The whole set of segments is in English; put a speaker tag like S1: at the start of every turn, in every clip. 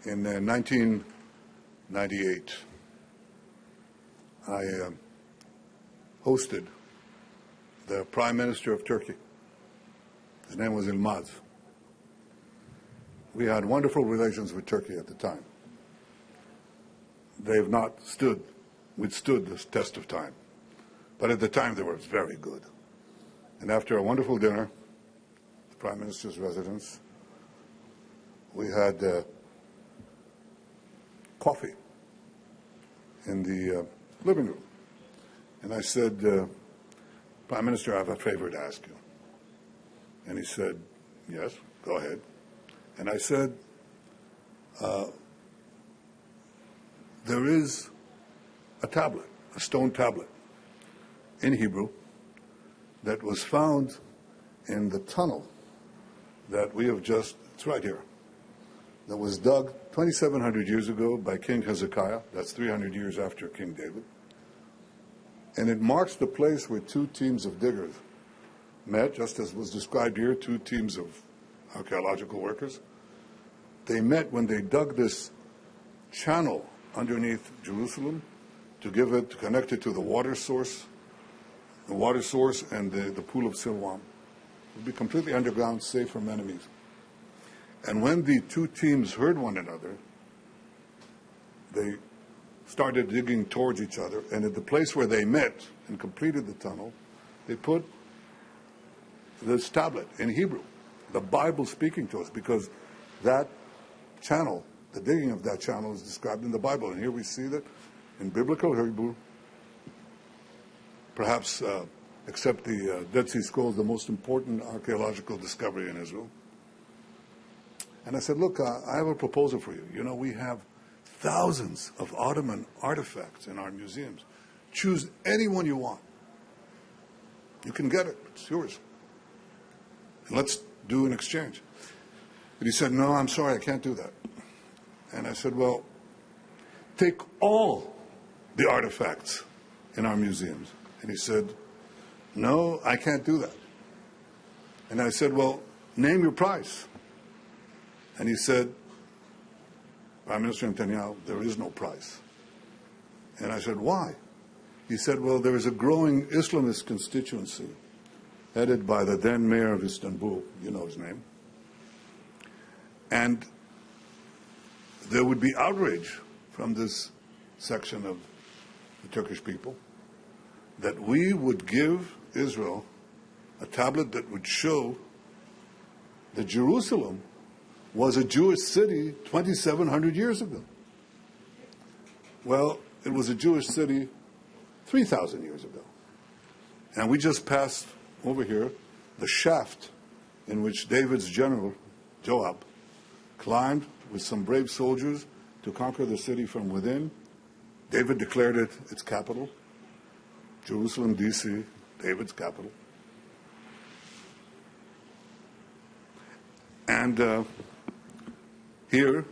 S1: In 1998, I hosted the Prime Minister of Turkey. His name was Yilmaz. We had wonderful relations with Turkey at the time. They've not withstood this test of time. But at the time, they were very good. And after a wonderful dinner, at the Prime Minister's residence, we had coffee in the living room. And I said, Prime Minister, I have a favor to ask you. And he said, yes, go ahead. And I said, there is a tablet, a stone tablet in Hebrew that was found in the tunnel that we have just, it's right here, that was dug 2,700 years ago by King Hezekiah. That's 300 years after King David. And it marks the place where two teams of diggers met, just as was described here, two teams of archaeological workers. They met when they dug this channel underneath Jerusalem to connect it to the water source and the pool of Siloam. It would be completely underground, safe from enemies. And when the two teams heard one another, they started digging towards each other, and at the place where they met and completed the tunnel, they put this tablet in Hebrew, the Bible speaking to us, because that channel, the digging of that channel, is described in the Bible. And here we see that in biblical Hebrew, perhaps except the Dead Sea Scrolls, the most important archaeological discovery in Israel. And I said, look, I have a proposal for you. You know, we have thousands of Ottoman artifacts in our museums. Choose any one you want. You can get it. It's yours. And let's do an exchange. But he said, no, I'm sorry, I can't do that. And I said, well, take all the artifacts in our museums. And he said, no, I can't do that. And I said, well, name your price. And he said, Prime Minister Netanyahu, there is no price. And I said, why? He said, well, there is a growing Islamist constituency headed by the then mayor of Istanbul, you know his name. And there would be outrage from this section of the Turkish people that we would give Israel a tablet that would show that Jerusalem was a Jewish city 2,700 years ago. Well, it was a Jewish city 3,000 years ago. And we just passed over here the shaft in which David's general, Joab, climbed with some brave soldiers to conquer the city from within. David declared it its capital. Jerusalem, D.C., David's capital. And here,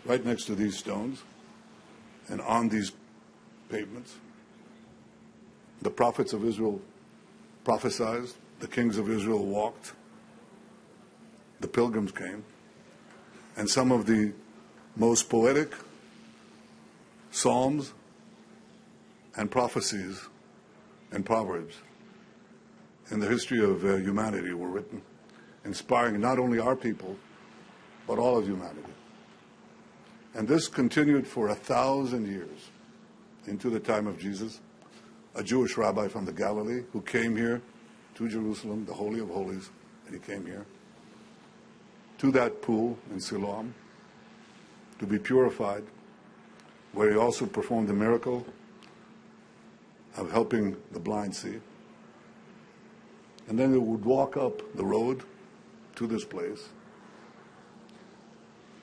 S1: right next to these stones, and on these pavements, the prophets of Israel prophesied, the kings of Israel walked, the pilgrims came, and some of the most poetic psalms and prophecies and proverbs in the history of humanity were written, inspiring not only our people, but all of humanity. And this continued for 1,000 years into the time of Jesus, a Jewish rabbi from the Galilee who came here to Jerusalem, the Holy of Holies, and he came here to that pool in Siloam to be purified, where he also performed the miracle of helping the blind see. And then they would walk up the road to this place.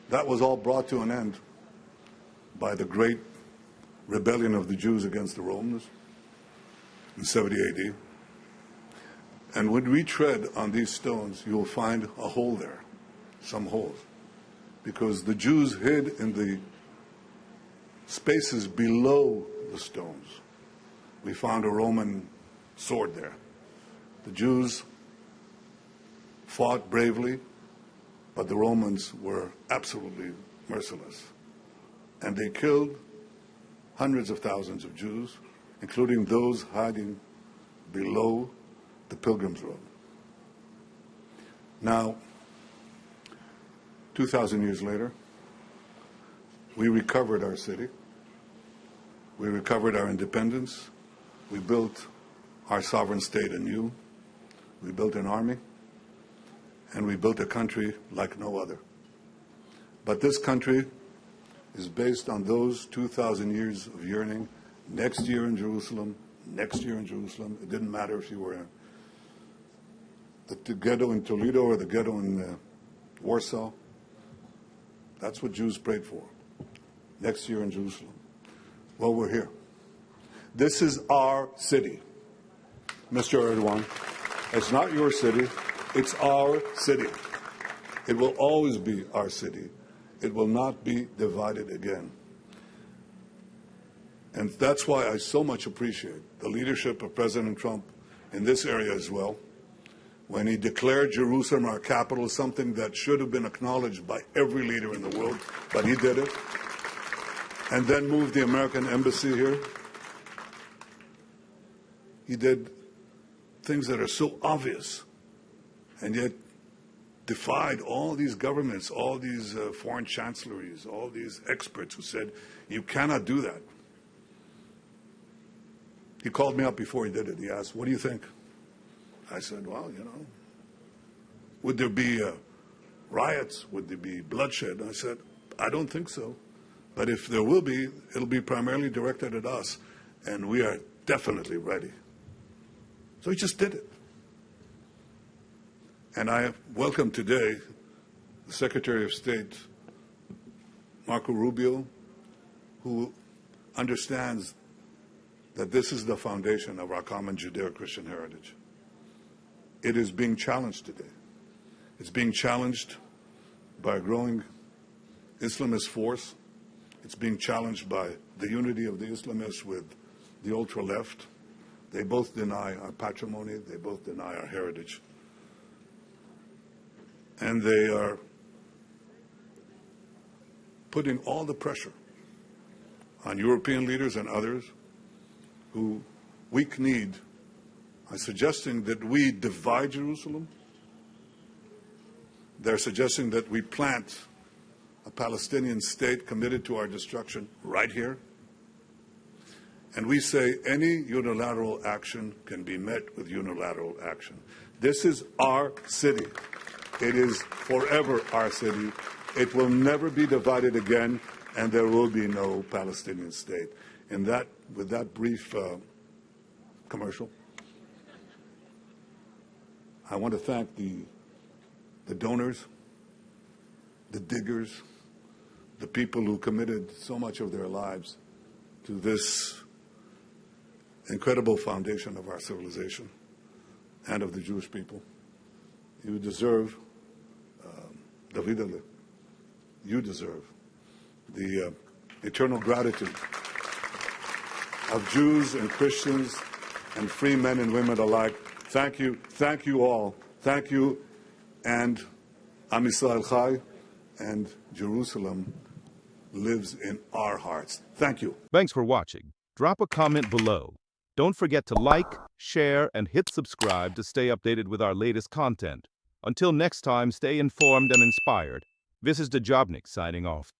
S1: That was all brought to an end by the great rebellion of the Jews against the Romans in 70 AD. And when we tread on these stones, you'll find a hole there, some holes, because the Jews hid in the spaces below the stones. We found a Roman sword there. The Jews fought bravely but the Romans were absolutely merciless. And they killed hundreds of thousands of Jews, including those hiding below the Pilgrim's Road. Now, 2,000 years later, we recovered our city. We recovered our independence. We built our sovereign state anew. We built an army. And we built a country like no other. But this country is based on those 2,000 years of yearning. Next year in Jerusalem, next year in Jerusalem. It didn't matter if you were in the ghetto in Toledo or the ghetto in Warsaw. That's what Jews prayed for. Next year in Jerusalem. Well, we're here. This is our city, Mr. Erdogan. It's not your city. It's our city. It will always be our city. It will not be divided again. And that's why I so much appreciate the leadership of President Trump in this area as well. When he declared Jerusalem our capital, something that should have been acknowledged by every leader in the world, but he did it. And then moved the American embassy here. He did things that are so obvious, and yet defied all these governments, all these foreign chancelleries, all these experts who said, you cannot do that. He called me up before he did it. He asked, what do you think? I said, well, you know, would there be riots? Would there be bloodshed? I said, I don't think so. But if there will be, it'll be primarily directed at us. And we are definitely ready. So he just did it. And I welcome today the Secretary of State, Marco Rubio, who understands that this is the foundation of our common Judeo-Christian heritage. It is being challenged today. It's being challenged by a growing Islamist force. It's being challenged by the unity of the Islamists with the ultra-left. They both deny our patrimony. They both deny our heritage. And they are putting all the pressure on European leaders and others who weak-kneed are suggesting that we divide Jerusalem. They're suggesting that we plant a Palestinian state committed to our destruction right here. And we say any unilateral action can be met with unilateral action. This is our city. It is forever our city. It will never be divided again, and there will be no Palestinian state. And that, with that brief commercial, I want to thank the donors, the diggers, the people who committed so much of their lives to this incredible foundation of our civilization and of the Jewish people. You deserve, David, you deserve the eternal gratitude of Jews and Christians and free men and women alike. Thank you all, thank you, and Am Yisrael Chai, and Jerusalem lives in our hearts. Thank you.
S2: Thanks for watching. Drop a comment below. Don't forget to like, share, and hit subscribe to stay updated with our latest content. Until next time, stay informed and inspired. This is Dejobnik signing off.